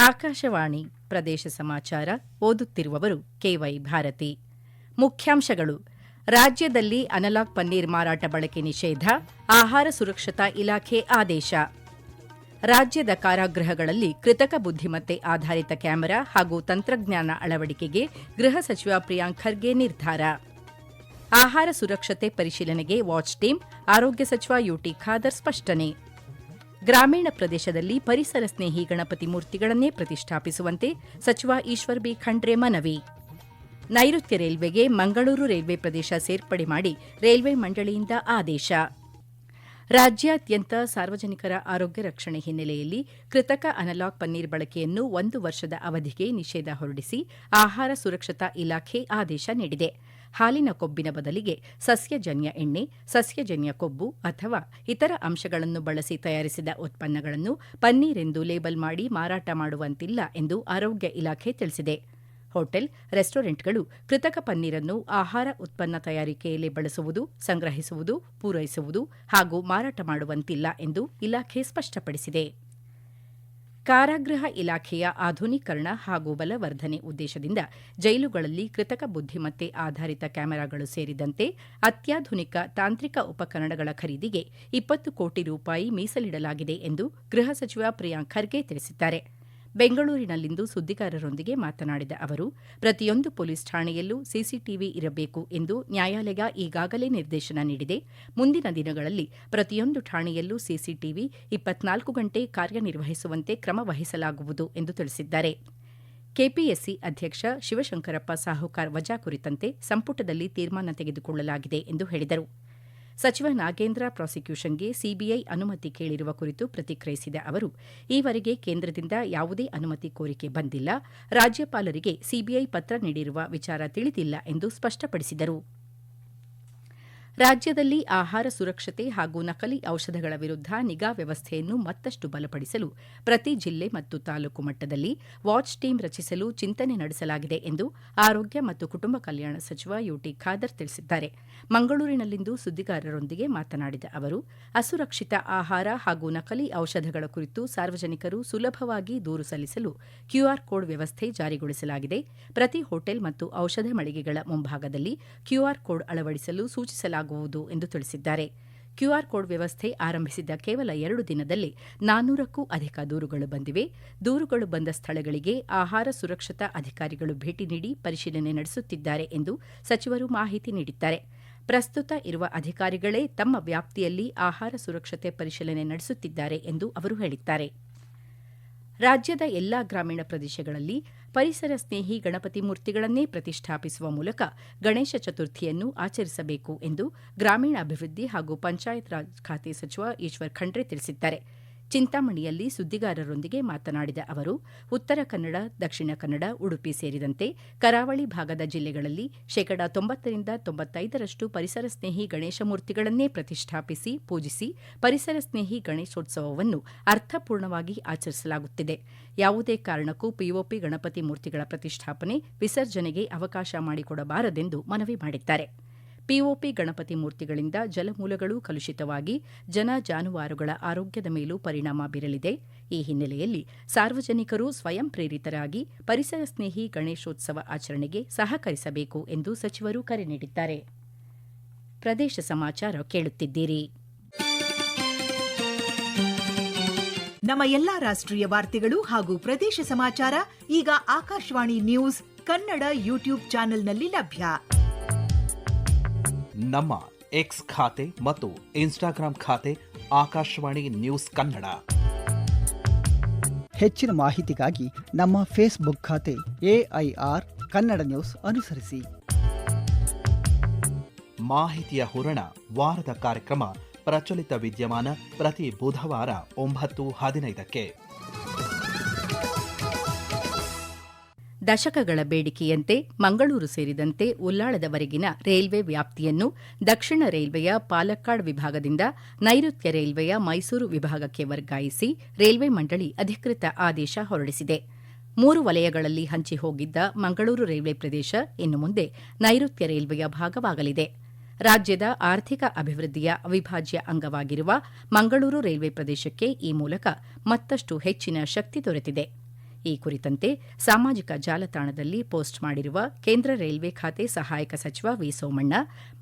ಆಕಾಶವಾಣಿ ಪ್ರದೇಶ ಸಮಾಚಾರ ಓದುತ್ತಿರುವವರು ಕೆವೈ ಭಾರತಿ. ಮುಖ್ಯಾಂಶಗಳು: ರಾಜ್ಯದಲ್ಲಿ ಅನಲಾಗ್ ಪನ್ನೀರ್ ಮಾರಾಟ ಬಳಕೆ ನಿಷೇಧ, ಆಹಾರ ಸುರಕ್ಷತಾ ಇಲಾಖೆ ಆದೇಶ. ರಾಜ್ಯದ ಕಾರಾಗೃಹಗಳಲ್ಲಿ ಕೃತಕ ಬುದ್ದಿಮತ್ತೆ ಆಧಾರಿತ ಕ್ಯಾಮೆರಾ ಹಾಗೂ ತಂತ್ರಜ್ಞಾನ ಅಳವಡಿಕೆಗೆ ಗೃಹ ಸಚಿವ ಪ್ರಿಯಾಂಕ್ ಖರ್ಗೆ ನಿರ್ಧಾರ. ಆಹಾರ ಸುರಕ್ಷತೆ ಪರಿಶೀಲನೆಗೆ ವಾಚ್ ಟೀಮ್, ಆರೋಗ್ಯ ಸಚಿವ ಯುಟಿ ಖಾದರ್ ಸ್ಪಷ್ಟನೆ. ಗ್ರಾಮೀಣ ಪ್ರದೇಶದಲ್ಲಿ ಪರಿಸರ ಸ್ನೇಹಿ ಗಣಪತಿ ಮೂರ್ತಿಗಳನ್ನೇ ಪ್ರತಿಷ್ಠಾಪಿಸುವಂತೆ ಸಚಿವ ಈಶ್ವರ್ ಬಿ ಖಂಡ್ರೆ ಮನವಿ. ನೈಋತ್ಯ ರೈಲ್ವೆಗೆ ಮಂಗಳೂರು ರೈಲ್ವೆ ಪ್ರದೇಶ ಸೇರ್ಪಡೆ ಮಾಡಿ ರೈಲ್ವೆ ಮಂಡಳಿಯಿಂದ ಆದೇಶ. ರಾಜ್ಯಾದ್ಯಂತ ಸಾರ್ವಜನಿಕರ ಆರೋಗ್ಯ ರಕ್ಷಣೆ ಹಿನ್ನೆಲೆಯಲ್ಲಿ ಕೃತಕ ಅನಲಾಗ್ ಪನ್ನೀರ್ ಬಳಕೆಯನ್ನು 1 ವರ್ಷದ ಅವಧಿಗೆ ನಿಷೇಧ ಹೊರಡಿಸಿ ಆಹಾರ ಸುರಕ್ಷತಾ ಇಲಾಖೆ ಆದೇಶ ನೀಡಿದೆ. ಹಾಲಿನ ಕೊಬ್ಬಿನ ಬದಲಿಗೆ ಸಸ್ಯಜನ್ಯ ಎಣ್ಣೆ, ಸಸ್ಯಜನ್ಯ ಕೊಬ್ಬು ಅಥವಾ ಇತರ ಅಂಶಗಳನ್ನು ಬಳಸಿ ತಯಾರಿಸಿದ ಉತ್ಪನ್ನಗಳನ್ನು ಪನ್ನೀರ್ ಎಂದು ಲೇಬಲ್ ಮಾಡಿ ಮಾರಾಟ ಮಾಡುವಂತಿಲ್ಲ ಎಂದು ಆರೋಗ್ಯ ಇಲಾಖೆ ತಿಳಿಸಿದೆ. ಹೋಟೆಲ್, ರೆಸ್ಟೋರೆಂಟ್ಗಳು ಕೃತಕ ಪನ್ನೀರನ್ನು ಆಹಾರ ಉತ್ಪನ್ನ ತಯಾರಿಕೆಯಲ್ಲಿ ಬಳಸುವುದು, ಸಂಗ್ರಹಿಸುವುದು, ಪೂರೈಸುವುದು ಹಾಗೂ ಮಾರಾಟ ಮಾಡುವಂತಿಲ್ಲ ಎಂದು ಇಲಾಖೆ ಸ್ಪಷ್ಟಪಡಿಸಿದೆ. ಕಾರಾಗೃಹ ಇಲಾಖೆಯ ಆಧುನೀಕರಣ ಹಾಗೂ ಬಲವರ್ಧನೆ ಉದ್ದೇಶದಿಂದ ಜೈಲುಗಳಲ್ಲಿ ಕೃತಕ ಬುದ್ದಿಮತ್ತೆ ಆಧಾರಿತ ಕ್ಯಾಮೆರಾಗಳು ಸೇರಿದಂತೆ ಅತ್ಯಾಧುನಿಕ ತಾಂತ್ರಿಕ ಉಪಕರಣಗಳ ಖರೀದಿಗೆ 20 ಕೋಟಿ ರೂಪಾಯಿ ಮೀಸಲಿಡಲಾಗಿದೆ ಎಂದು ಗೃಹ ಸಚಿವ ಪ್ರಿಯಾಂಕ್ ಖರ್ಗೆ ತಿಳಿಸಿದ್ದಾರೆ. ಬೆಂಗಳೂರಿನಲ್ಲಿಂದು ಸುದ್ದಿಗಾರರೊಂದಿಗೆ ಮಾತನಾಡಿದ ಅವರು, ಪ್ರತಿಯೊಂದು ಪೊಲೀಸ್ ಠಾಣೆಯಲ್ಲೂ ಸಿಸಿಟಿವಿ ಇರಬೇಕು ಎಂದು ನ್ಯಾಯಾಲಯ ಈಗಾಗಲೇ ನಿರ್ದೇಶನ ನೀಡಿದೆ. ಮುಂದಿನ ದಿನಗಳಲ್ಲಿ ಪ್ರತಿಯೊಂದು ಠಾಣೆಯಲ್ಲೂ ಸಿಸಿಟಿವಿ 24 ಗಂಟೆ ಕಾರ್ಯನಿರ್ವಹಿಸುವಂತೆ ಕ್ರಮ ವಹಿಸಲಾಗುವುದು ಎಂದು ತಿಳಿಸಿದ್ದಾರೆ. ಕೆಪಿಎಸ್ಸಿ ಅಧ್ಯಕ್ಷ ಶಿವಶಂಕರಪ್ಪ ಸಾಹುಕಾರ್ ವಜಾ ಕುರಿತಂತೆ ಸಂಪುಟದಲ್ಲಿ ತೀರ್ಮಾನ ತೆಗೆದುಕೊಳ್ಳಲಾಗಿದೆ ಎಂದು ಹೇಳಿದರು. ಸಚಿವ ನಾಗೇಂದ್ರ ಪ್ರಾಸಿಕ್ಯೂಷನ್ಗೆ ಸಿಬಿಐ ಅನುಮತಿ ಕೇಳಿರುವ ಕುರಿತು ಪ್ರತಿಕ್ರಿಯಿಸಿದ ಅವರು, ಈವರೆಗೆ ಕೇಂದ್ರದಿಂದ ಯಾವುದೇ ಅನುಮತಿ ಕೋರಿಕೆ ಬಂದಿಲ್ಲ, ರಾಜ್ಯಪಾಲರಿಗೆ ಸಿಬಿಐ ಪತ್ರ ನೀಡಿರುವ ವಿಚಾರ ತಿಳಿದಿಲ್ಲ ಎಂದು ಸ್ಪಷ್ಟಪಡಿಸಿದರು. ರಾಜ್ಯದಲ್ಲಿ ಆಹಾರ ಸುರಕ್ಷತೆ ಹಾಗೂ ನಕಲಿ ಔಷಧಗಳ ವಿರುದ್ಧ ನಿಗಾ ವ್ಯವಸ್ಥೆಯನ್ನು ಮತ್ತಷ್ಟು ಬಲಪಡಿಸಲು ಪ್ರತಿ ಜಿಲ್ಲೆ ಮತ್ತು ತಾಲೂಕು ಮಟ್ಟದಲ್ಲಿ ವಾಚ್ ಟೀಮ್ ರಚಿಸಲು ಚಿಂತನೆ ನಡೆಸಲಾಗಿದೆ ಎಂದು ಆರೋಗ್ಯ ಮತ್ತು ಕುಟುಂಬ ಕಲ್ಯಾಣ ಸಚಿವ ಯುಟಿ ಖಾದರ್ ತಿಳಿಸಿದ್ದಾರೆ. ಮಂಗಳೂರಿನಲ್ಲಿಂದು ಸುದ್ದಿಗಾರರೊಂದಿಗೆ ಮಾತನಾಡಿದ ಅವರು, ಅಸುರಕ್ಷಿತ ಆಹಾರ ಹಾಗೂ ನಕಲಿ ಔಷಧಗಳ ಕುರಿತು ಸಾರ್ವಜನಿಕರು ಸುಲಭವಾಗಿ ದೂರು ಸಲ್ಲಿಸಲು ಕ್ಯೂಆರ್ ಕೋಡ್ ವ್ಯವಸ್ಥೆ ಜಾರಿಗೊಳಿಸಲಾಗಿದೆ. ಪ್ರತಿ ಹೋಟೆಲ್ ಮತ್ತು ಔಷಧ ಮಳಿಗೆಗಳ ಮುಂಭಾಗದಲ್ಲಿ ಕ್ಯೂಆರ್ ಕೋಡ್ ಅಳವಡಿಸಲು ಸೂಚಿಸಲಾಗುವುದು ಎಂದು ತಿಳಿಸಿದ್ದಾರೆ. ಕ್ಯೂಆರ್ ಕೋಡ್ ವ್ಯವಸ್ಥೆ ಆರಂಭಿಸಿದ ಕೇವಲ 2 ದಿನದಲ್ಲಿ 400ಕ್ಕೂ ಅಧಿಕ ದೂರುಗಳು ಬಂದಿವೆ. ದೂರುಗಳು ಬಂದ ಸ್ಥಳಗಳಿಗೆ ಆಹಾರ ಸುರಕ್ಷತಾ ಅಧಿಕಾರಿಗಳು ಭೇಟಿ ನೀಡಿ ಪರಿಶೀಲನೆ ನಡೆಸುತ್ತಿದ್ದಾರೆ ಎಂದು ಸಚಿವರು ಮಾಹಿತಿ ನೀಡಿದ್ದಾರೆ. ಪ್ರಸ್ತುತ ಇರುವ ಅಧಿಕಾರಿಗಳೇ ತಮ್ಮ ವ್ಯಾಪ್ತಿಯಲ್ಲಿ ಆಹಾರ ಸುರಕ್ಷತೆ ಪರಿಶೀಲನೆ ನಡೆಸುತ್ತಿದ್ದಾರೆ ಎಂದು ಅವರು ಹೇಳಿದ್ದಾರೆ. ರಾಜ್ಯದ ಎಲ್ಲಾ ಗ್ರಾಮೀಣ ಪ್ರದೇಶಗಳಲ್ಲಿ ಪರಿಸರ ಸ್ನೇಹಿ ಗಣಪತಿ ಮೂರ್ತಿಗಳನ್ನೇ ಪ್ರತಿಷ್ಠಾಪಿಸುವ ಮೂಲಕ ಗಣೇಶ ಚತುರ್ಥಿಯನ್ನು ಆಚರಿಸಬೇಕು ಎಂದು ಗ್ರಾಮೀಣಾಭಿವೃದ್ಧಿ ಹಾಗೂ ಪಂಚಾಯತ್ ರಾಜ್ ಖಾತೆ ಸಚಿವ ಈಶ್ವರ್ ಖಂಡ್ರೆ ತಿಳಿಸಿದ್ದಾರೆ. ಚಿಂತಾಮಣಿಯಲ್ಲಿ ಸುದ್ದಿಗಾರರೊಂದಿಗೆ ಮಾತನಾಡಿದ ಅವರು, ಉತ್ತರ ಕನ್ನಡ, ದಕ್ಷಿಣ ಕನ್ನಡ, ಉಡುಪಿ ಸೇರಿದಂತೆ ಕರಾವಳಿ ಭಾಗದ ಜಿಲ್ಲೆಗಳಲ್ಲಿ 90% 95% ಪರಿಸರ ಸ್ನೇಹಿ ಗಣೇಶ ಮೂರ್ತಿಗಳನ್ನೇ ಪ್ರತಿಷ್ಠಾಪಿಸಿ ಪೂಜಿಸಿ ಪರಿಸರ ಸ್ನೇಹಿ ಗಣೇಶೋತ್ಸವವನ್ನು ಅರ್ಥಪೂರ್ಣವಾಗಿ ಆಚರಿಸಲಾಗುತ್ತಿದೆ. ಯಾವುದೇ ಕಾರಣಕ್ಕೂ ಪಿಒಪಿ ಗಣಪತಿ ಮೂರ್ತಿಗಳ ಪ್ರತಿಷ್ಠಾಪನೆ, ವಿಸರ್ಜನೆಗೆ ಅವಕಾಶ ಮಾಡಿಕೊಡಬಾರದೆಂದು ಮನವಿ ಮಾಡಿದ್ದಾರೆ. ಪಿಒಪಿ ಗಣಪತಿ ಮೂರ್ತಿಗಳಿಂದ ಜಲಮೂಲಗಳು ಕಲುಷಿತವಾಗಿ ಜನ ಜಾನುವಾರುಗಳ ಆರೋಗ್ಯದ ಮೇಲೂ ಪರಿಣಾಮ ಬೀರಲಿದೆ. ಈ ಹಿನ್ನೆಲೆಯಲ್ಲಿ ಸಾರ್ವಜನಿಕರು ಸ್ವಯಂ ಪ್ರೇರಿತರಾಗಿ ಪರಿಸರ ಸ್ನೇಹಿ ಗಣೇಶೋತ್ಸವ ಆಚರಣೆಗೆ ಸಹಕರಿಸಬೇಕು ಎಂದು ಸಚಿವರು ಕರೆ ನೀಡಿದ್ದಾರೆ. ಪ್ರದೇಶ ಸಮಾಚಾರ ಕೇಳುತ್ತಿದ್ದೀರಿ. ನಮ್ಮ ಎಲ್ಲಾ ರಾಷ್ಟ್ರೀಯ ವಾರ್ತೆಗಳು ಹಾಗೂ ಪ್ರದೇಶ ಸಮಾಚಾರ ಈಗ ಆಕಾಶವಾಣಿ ನ್ಯೂಸ್ ಕನ್ನಡ ಯೂಟ್ಯೂಬ್ ಚಾನೆಲ್ನಲ್ಲಿ ಲಭ್ಯ. ನಮ್ಮ ಎಕ್ಸ್ ಖಾತೆ ಮತ್ತು ಇನ್ಸ್ಟಾಗ್ರಾಂ ಖಾತೆ ಆಕಾಶವಾಣಿ ನ್ಯೂಸ್ ಕನ್ನಡ. ಹೆಚ್ಚಿನ ಮಾಹಿತಿಗಾಗಿ ನಮ್ಮ ಫೇಸ್ಬುಕ್ ಖಾತೆ AIR ಕನ್ನಡ ನ್ಯೂಸ್ ಅನುಸರಿಸಿ. ಮಾಹಿತಿಯ ಹೂರಣ ವಾರದ ಕಾರ್ಯಕ್ರಮ ಪ್ರಚಲಿತ ವಿದ್ಯಮಾನ ಪ್ರತಿ ಬುಧವಾರ 9:15ಕ್ಕೆ. ದಶಕಗಳ ಬೇಡಿಕೆಯಂತೆ ಮಂಗಳೂರು ಸೇರಿದಂತೆ ಉಲ್ಲಾಳದವರೆಗಿನ ರೈಲ್ವೆ ವ್ಯಾಪ್ತಿಯನ್ನು ದಕ್ಷಿಣ ರೈಲ್ವೆಯ ಪಾಲಕ್ಕಾಡ್ ವಿಭಾಗದಿಂದ ನೈಋತ್ಯ ರೈಲ್ವೆಯ ಮೈಸೂರು ವಿಭಾಗಕ್ಕೆ ವರ್ಗಾಯಿಸಿ ರೈಲ್ವೆ ಮಂಡಳಿ ಅಧಿಕೃತ ಆದೇಶ ಹೊರಡಿಸಿದೆ. 3 ವಲಯಗಳಲ್ಲಿ ಹಂಚಿಹೋಗಿದ್ದ ಮಂಗಳೂರು ರೈಲ್ವೆ ಪ್ರದೇಶ ಇನ್ನು ಮುಂದೆ ನೈಋತ್ಯ ರೈಲ್ವೆಯ ಭಾಗವಾಗಲಿದೆ. ರಾಜ್ಯದ ಆರ್ಥಿಕ ಅಭಿವೃದ್ಧಿಯ ಅವಿಭಾಜ್ಯ ಅಂಗವಾಗಿರುವ ಮಂಗಳೂರು ರೈಲ್ವೆ ಪ್ರದೇಶಕ್ಕೆ ಈ ಮೂಲಕ ಮತ್ತಷ್ಟು ಹೆಚ್ಚಿನ ಶಕ್ತಿ ದೊರೆತಿದೆ. ಈ ಕುರಿತಂತೆ ಸಾಮಾಜಿಕ ಜಾಲತಾಣದಲ್ಲಿ ಪೋಸ್ಟ್ ಮಾಡಿರುವ ಕೇಂದ್ರ ರೈಲ್ವೆ ಖಾತೆ ಸಹಾಯಕ ಸಚಿವ ವಿ ಸೋಮಣ್ಣ,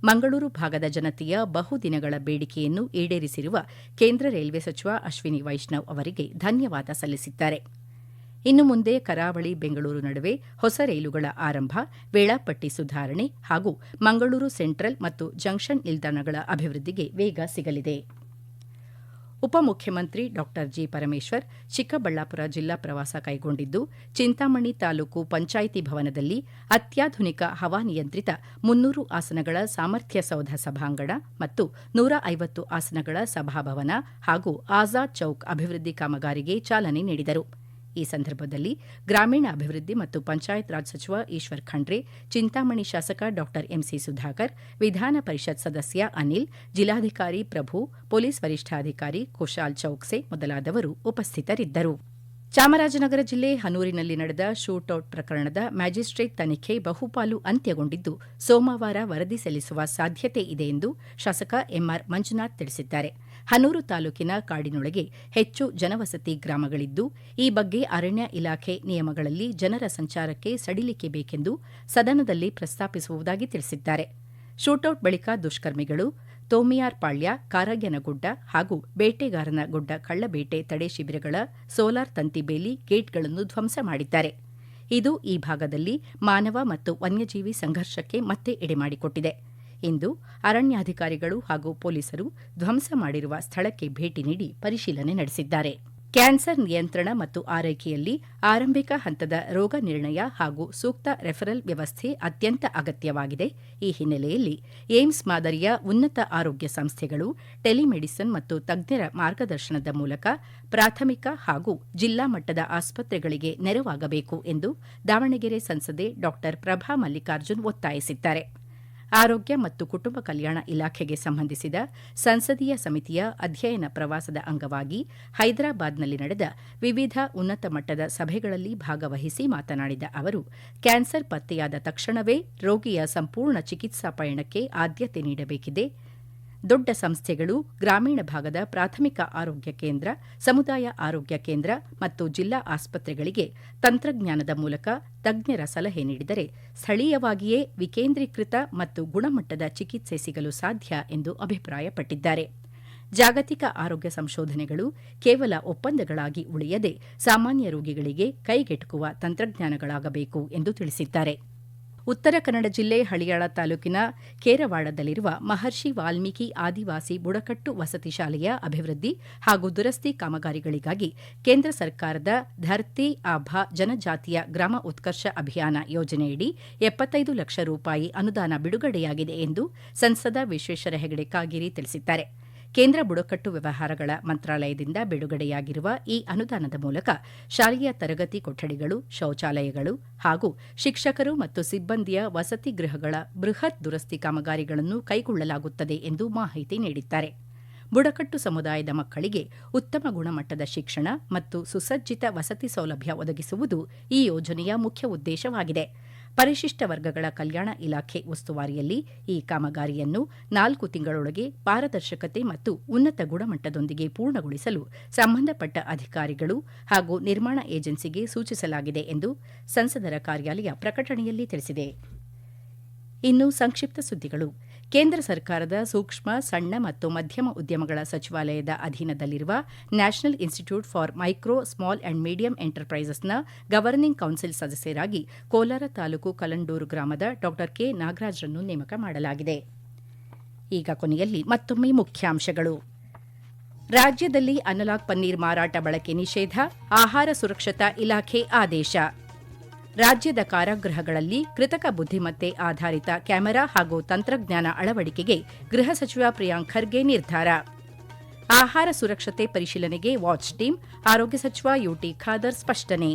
ಮಂಗಳೂರು ಭಾಗದ ಜನತೆಯ ಬಹುದಿನಗಳ ಬೇಡಿಕೆಯನ್ನು ಈಡೇರಿಸಿರುವ ಕೇಂದ್ರ ರೈಲ್ವೆ ಸಚಿವ ಅಶ್ವಿನಿ ವೈಷ್ಣವ್ ಅವರಿಗೆ ಧನ್ಯವಾದ ಸಲ್ಲಿಸಿದ್ದಾರೆ. ಇನ್ನು ಮುಂದೆ ಕರಾವಳಿ ಬೆಂಗಳೂರು ನಡುವೆ ಹೊಸ ರೈಲುಗಳ ಆರಂಭ, ವೇಳಾಪಟ್ಟಿ ಸುಧಾರಣೆ ಹಾಗೂ ಮಂಗಳೂರು ಸೆಂಟ್ರಲ್ ಮತ್ತು ಜಂಕ್ಷನ್ ನಿಲ್ದಾಣಗಳ ಅಭಿವೃದ್ಧಿಗೆ ವೇಗ ಸಿಗಲಿದೆ. ಉಪಮುಖ್ಯಮಂತ್ರಿ ಡಾ ಜಿ ಪರಮೇಶ್ವರ್ ಚಿಕ್ಕಬಳ್ಳಾಪುರ ಜಿಲ್ಲಾ ಪ್ರವಾಸ ಕೈಗೊಂಡಿದ್ದು, ಚಿಂತಾಮಣಿ ತಾಲೂಕು ಪಂಚಾಯಿತಿ ಭವನದಲ್ಲಿ ಅತ್ಯಾಧುನಿಕ ಹವಾನಿಯಂತ್ರಿತ 300 ಆಸನಗಳ ಸಾಮರ್ಥ್ಯ ಸೌಧ ಸಭಾಂಗಣ ಮತ್ತು 150 ಆಸನಗಳ ಸಭಾಭವನ ಹಾಗೂ ಆಜಾದ್ ಚೌಕ್ ಅಭಿವೃದ್ಧಿ ಕಾಮಗಾರಿಗೆ ಚಾಲನೆ ನೀಡಿದರು. ಈ ಸಂದರ್ಭದಲ್ಲಿ ಗ್ರಾಮೀಣ ಅಭಿವೃದ್ಧಿ ಮತ್ತು ಪಂಚಾಯತ್ ರಾಜ್ ಸಚಿವ ಈಶ್ವರ್ ಖಂಡ್ರೆ, ಚಿಂತಾಮಣಿ ಶಾಸಕ ಡಾ ಎಂಸಿ ಸುಧಾಕರ್, ವಿಧಾನ ಪರಿಷತ್ ಸದಸ್ಯ ಅನಿಲ್, ಜಿಲ್ಲಾಧಿಕಾರಿ ಪ್ರಭು, ಪೊಲೀಸ್ ವರಿಷ್ಠಾಧಿಕಾರಿ ಕುಶಾಲ್ ಚೌಕ್ಸೆ ಮೊದಲಾದವರು ಉಪಸ್ಥಿತರಿದ್ದರು. ಚಾಮರಾಜನಗರ ಜಿಲ್ಲೆ ಹನೂರಿನಲ್ಲಿ ನಡೆದ ಶೂಟೌಟ್ ಪ್ರಕರಣದ ಮ್ಯಾಜಿಸ್ಟ್ರೇಟ್ ತನಿಖೆ ಬಹುಪಾಲು ಅಂತ್ಯಗೊಂಡಿದ್ದು, ಸೋಮವಾರ ವರದಿ ಸಲ್ಲಿಸುವ ಸಾಧ್ಯತೆ ಇದೆ ಎಂದು ಶಾಸಕ ಎಂಆರ್ ಮಂಜುನಾಥ್ ತಿಳಿಸಿದ್ದಾರೆ. ಹನೂರು ತಾಲೂಕಿನ ಕಾಡಿನೊಳಗೆ ಹೆಚ್ಚು ಜನವಸತಿ ಗ್ರಾಮಗಳಿದ್ದು, ಈ ಬಗ್ಗೆ ಅರಣ್ಯ ಇಲಾಖೆ ನಿಯಮಗಳಲ್ಲಿ ಜನರ ಸಂಚಾರಕ್ಕೆ ಸಡಿಲಿಕೆ ಬೇಕೆಂದು ಸದನದಲ್ಲಿ ಪ್ರಸ್ತಾಪಿಸುವುದಾಗಿ ತಿಳಿಸಿದ್ದಾರೆ. ಶೂಟೌಟ್ ಬಳಿಕ ದುಷ್ಕರ್ಮಿಗಳು ತೋಮಿಯಾರ್ಪಾಳ್ಯ, ಕಾರಗ್ಯನಗುಡ್ಡ ಹಾಗೂ ಬೇಟೆಗಾರನಗುಡ್ಡ ಕಳ್ಳಬೇಟೆ ತಡೆ ಶಿಬಿರಗಳ ಸೋಲಾರ್ ತಂತಿ ಬೇಲಿ ಗೇಟ್ಗಳನ್ನು ಧ್ವಂಸ ಮಾಡಿದ್ದಾರೆ. ಇದು ಈ ಭಾಗದಲ್ಲಿ ಮಾನವ ಮತ್ತು ವನ್ಯಜೀವಿ ಸಂಘರ್ಷಕ್ಕೆ ಮತ್ತೆ ಎಡೆಮಾಡಿಕೊಟ್ಟಿದೆ. ಇಂದು ಅರಣ್ಯಾಧಿಕಾರಿಗಳು ಹಾಗೂ ಪೊಲೀಸರು ಧ್ವಂಸ ಮಾಡಿರುವ ಸ್ಥಳಕ್ಕೆ ಭೇಟಿ ನೀಡಿ ಪರಿಶೀಲನೆ ನಡೆಸಿದ್ದಾರೆ. ಕ್ಯಾನ್ಸರ್ ನಿಯಂತ್ರಣ ಮತ್ತು ಆರೈಕೆಯಲ್ಲಿ ಆರಂಭಿಕ ಹಂತದ ರೋಗ ನಿರ್ಣಯ ಹಾಗೂ ಸೂಕ್ತ ರೆಫರಲ್ ವ್ಯವಸ್ಥೆ ಅತ್ಯಂತ ಅಗತ್ಯವಾಗಿದೆ. ಈ ಹಿನ್ನೆಲೆಯಲ್ಲಿ ಏಮ್ಸ್ ಮಾದರಿಯ ಉನ್ನತ ಆರೋಗ್ಯ ಸಂಸ್ಥೆಗಳು ಟೆಲಿಮೆಡಿಸಿನ್ ಮತ್ತು ತಜ್ಞರ ಮಾರ್ಗದರ್ಶನದ ಮೂಲಕ ಪ್ರಾಥಮಿಕ ಹಾಗೂ ಜಿಲ್ಲಾ ಮಟ್ಟದ ಆಸ್ಪತ್ರೆಗಳಿಗೆ ನೆರವಾಗಬೇಕು ಎಂದು ದಾವಣಗೆರೆ ಸಂಸದೆ ಡಾ ಪ್ರಭಾ ಮಲ್ಲಿಕಾರ್ಜುನ್ ಒತ್ತಾಯಿಸಿದ್ದಾರೆ. ಆರೋಗ್ಯ ಮತ್ತು ಕುಟುಂಬ ಕಲ್ಯಾಣ ಇಲಾಖೆಗೆ ಸಂಬಂಧಿಸಿದ ಸಂಸದೀಯ ಸಮಿತಿಯ ಅಧ್ಯಯನ ಪ್ರವಾಸದ ಅಂಗವಾಗಿ ಹೈದರಾಬಾದ್ನಲ್ಲಿ ನಡೆದ ವಿವಿಧ ಉನ್ನತ ಮಟ್ಟದ ಸಭೆಗಳಲ್ಲಿ ಭಾಗವಹಿಸಿ ಮಾತನಾಡಿದ ಅವರು, ಕ್ಯಾನ್ಸರ್ ಪತ್ತೆಯಾದ ತಕ್ಷಣವೇ ರೋಗಿಯ ಸಂಪೂರ್ಣ ಚಿಕಿತ್ಸಾ ಪಯಣಕ್ಕೆ ಆದ್ಯತೆ ನೀಡಬೇಕಿದೆ. ದೊಡ್ಡ ಸಂಸ್ಥೆಗಳು ಗ್ರಾಮೀಣ ಭಾಗದ ಪ್ರಾಥಮಿಕ ಆರೋಗ್ಯ ಕೇಂದ್ರ, ಸಮುದಾಯ ಆರೋಗ್ಯ ಕೇಂದ್ರ ಮತ್ತು ಜಿಲ್ಲಾ ಆಸ್ಪತ್ರೆಗಳಿಗೆ ತಂತ್ರಜ್ಞಾನದ ಮೂಲಕ ತಜ್ಞರ ಸಲಹೆ ನೀಡಿದರೆ ಸ್ಥಳೀಯವಾಗಿಯೇ ವಿಕೇಂದ್ರೀಕೃತ ಮತ್ತು ಗುಣಮಟ್ಟದ ಚಿಕಿತ್ಸೆ ಸಿಗಲು ಸಾಧ್ಯ ಎಂದು ಅಭಿಪ್ರಾಯಪಟ್ಟಿದ್ದಾರೆ. ಜಾಗತಿಕ ಆರೋಗ್ಯ ಸಂಶೋಧನೆಗಳು ಕೇವಲ ಒಪ್ಪಂದಗಳಾಗಿ ಉಳಿಯದೆ ಸಾಮಾನ್ಯ ರೋಗಿಗಳಿಗೆ ಕೈಗೆಟುಕುವ ತಂತ್ರಜ್ಞಾನಗಳಾಗಬೇಕು ಎಂದು ತಿಳಿಸಿದ್ದಾರೆ. ಉತ್ತರ ಕನ್ನಡ ಜಿಲ್ಲೆ ಹಳಿಯಾಳ ತಾಲೂಕಿನ ಕೇರವಾಡದಲ್ಲಿರುವ ಮಹರ್ಷಿ ವಾಲ್ಮೀಕಿ ಆದಿವಾಸಿ ಬುಡಕಟ್ಟು ವಸತಿ ಶಾಲೆಯ ಅಭಿವೃದ್ಧಿ ಹಾಗೂ ದುರಸ್ತಿ ಕಾಮಗಾರಿಗಳಿಗಾಗಿ ಕೇಂದ್ರ ಸರ್ಕಾರದ ಧರ್ತಿ ಆಭಾ ಜನಜಾತಿಯ ಗ್ರಾಮ ಉತ್ಕರ್ಷ ಅಭಿಯಾನ ಯೋಜನೆಯಡಿ 75 ಲಕ್ಷ ರೂಪಾಯಿ ಅನುದಾನ ಬಿಡುಗಡೆಯಾಗಿದೆ ಎಂದು ಸಂಸದ ವಿಶ್ವೇಶ್ವರ ಹೆಗಡೆ ಕಾಗೇರಿ ತಿಳಿಸಿದ್ದಾರೆ. ಕೇಂದ್ರ ಬುಡಕಟ್ಟು ವ್ಯವಹಾರಗಳ ಮಂತ್ರಾಲಯದಿಂದ ಬಿಡುಗಡೆಯಾಗಿರುವ ಈ ಅನುದಾನದ ಮೂಲಕ ಶಾಲೆಯ ತರಗತಿ ಕೊಠಡಿಗಳು, ಶೌಚಾಲಯಗಳು ಹಾಗೂ ಶಿಕ್ಷಕರು ಮತ್ತು ಸಿಬ್ಬಂದಿಯ ವಸತಿ ಗೃಹಗಳ ಬೃಹತ್ ದುರಸ್ತಿ ಕಾಮಗಾರಿಗಳನ್ನು ಕೈಗೊಳ್ಳಲಾಗುತ್ತದೆ ಎಂದು ಮಾಹಿತಿ ನೀಡಿದ್ದಾರೆ. ಬುಡಕಟ್ಟು ಸಮುದಾಯದ ಮಕ್ಕಳಿಗೆ ಉತ್ತಮ ಗುಣಮಟ್ಟದ ಶಿಕ್ಷಣ ಮತ್ತು ಸುಸಜ್ಜಿತ ವಸತಿ ಸೌಲಭ್ಯ ಒದಗಿಸುವುದು ಈ ಯೋಜನೆಯ ಮುಖ್ಯ ಉದ್ದೇಶವಾಗಿದೆ. ಪರಿಶಿಷ್ಟ ವರ್ಗಗಳ ಕಲ್ಯಾಣ ಇಲಾಖೆ ಉಸ್ತುವಾರಿಯಲ್ಲಿ ಈ ಕಾಮಗಾರಿಯನ್ನು 4 ತಿಂಗಳೊಳಗೆ ಪಾರದರ್ಶಕತೆ ಮತ್ತು ಉನ್ನತ ಗುಣಮಟ್ಟದೊಂದಿಗೆ ಪೂರ್ಣಗೊಳಿಸಲು ಸಂಬಂಧಪಟ್ಟ ಅಧಿಕಾರಿಗಳು ಹಾಗೂ ನಿರ್ಮಾಣ ಏಜೆನ್ಸಿಗೆ ಸೂಚಿಸಲಾಗಿದೆ ಎಂದು ಸಂಸದರ ಕಾರ್ಯಾಲಯ ಪ್ರಕಟಣೆಯಲ್ಲಿ ತಿಳಿಸಿದೆ. ಇನ್ನು ಸಂಕ್ಷಿಪ್ತ ಸುದ್ದಿಗಳು. ಕೇಂದ್ರ ಸರ್ಕಾರದ ಸೂಕ್ಷ್ಮ, ಸಣ್ಣ ಮತ್ತು ಮಧ್ಯಮ ಉದ್ಯಮಗಳ ಸಚಿವಾಲಯದ ಅಧೀನದಲ್ಲಿರುವ national institute for micro, small and medium ಎಂಟರ್ಪ್ರೈಸಸ್ನ ಗವರ್ನಿಂಗ್ ಕೌನ್ಸಿಲ್ ಸದಸ್ಯರಾಗಿ ಕೋಲಾರ ತಾಲೂಕು ಕಲಂಡೂರು ಗ್ರಾಮದ ಡಾ ಕೆ ನಾಗರಾಜ್ರನ್ನು ನೇಮಕ ಮಾಡಲಾಗಿದೆ. ಈಗ ಕೊನೆಯಲ್ಲಿ ಮತ್ತೊಮ್ಮೆ ಮುಖ್ಯಾಂಶಗಳು. ರಾಜ್ಯದಲ್ಲಿ ಅನಲಾಗ್ ಪನ್ನೀರ್ ಮಾರಾಟ ಬಳಕೆ ನಿಷೇಧ, ಆಹಾರ ಸುರಕ್ಷತಾ ಇಲಾಖೆ ಆದೇಶ. ರಾಜ್ಯದ ಕಾರಾಗೃಹಗಳಲ್ಲಿ ಕೃತಕ ಬುದ್ದಿಮತ್ತೆ ಆಧಾರಿತ ಕ್ಯಾಮೆರಾ ಹಾಗೂ ತಂತ್ರಜ್ಞಾನ ಅಳವಡಿಕೆಗೆ ಗೃಹ ಸಚಿವ ಪ್ರಿಯಾಂಕ್ ಖರ್ಗೆ ನಿರ್ಧಾರ. ಆಹಾರ ಸುರಕ್ಷತೆ ಪರಿಶೀಲನೆಗೆ ವಾಚ್ ಟೀಮ್, ಆರೋಗ್ಯ ಸಚಿವ ಯುಟಿ ಖಾದರ್ ಸ್ಪಷ್ಟನೆ.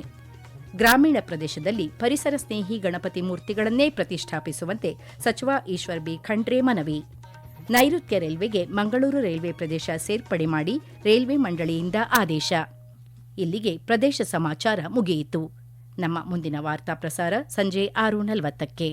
ಗ್ರಾಮೀಣ ಪ್ರದೇಶದಲ್ಲಿ ಪರಿಸರ ಸ್ನೇಹಿ ಗಣಪತಿ ಮೂರ್ತಿಗಳನ್ನೇ ಪ್ರತಿಷ್ಠಾಪಿಸುವಂತೆ ಸಚಿವ ಈಶ್ವರ್ ಬಿ ಖಂಡ್ರೆ ಮನವಿ. ನೈಋತ್ಯ ರೈಲ್ವೆಗೆ ಮಂಗಳೂರು ರೈಲ್ವೆ ಪ್ರದೇಶ ಸೇರ್ಪಡೆ ಮಾಡಿ ರೈಲ್ವೆ ಮಂಡಳಿಯಿಂದ ಆದೇಶ. ಇಲ್ಲಿಗೆ ಪ್ರದೇಶ ಸಮಾಚಾರ ಮುಗಿಯಿತು. ನಮ್ಮ ಮುಂದಿನ ವಾರ್ತಾ ಪ್ರಸಾರ ಸಂಜೆ 6:40ಕ್ಕೆ.